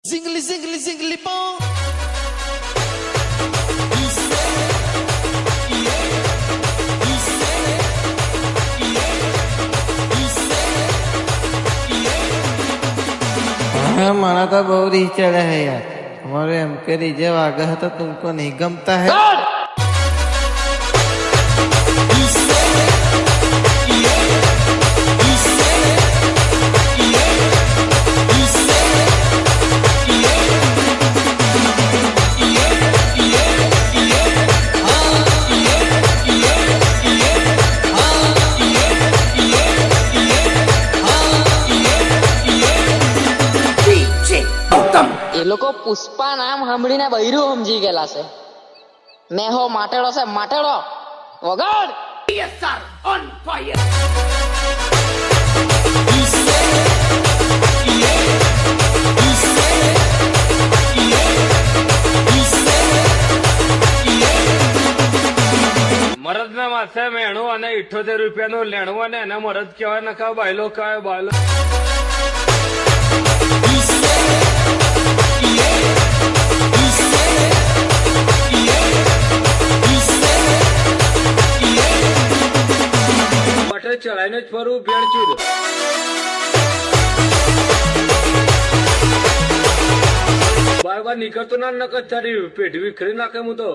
Zingly, zingly, zingly, bong. हमारा तो बहुत ही चढ़ा है यार हमारे हम करी जब आगा तो तुमको नहीं गमता है એ લોકો પુષ્પા નામ સાંભળીને બૈરું સમજી ગયેલા છે મેં હો માટેડો છે માટેડો વગાડ મરદ ના માથે મેણું અને 78 રૂપિયાનું લેણું અને એના મરદ કહેવાય નકા બાયલો કહેવાય બાયલો માટે ચડાઈને જ ફરવું ભેળ ચૂર બાર બાર નીકળતો ના નકર તારી પેઢી વિખરી નાખે હું તો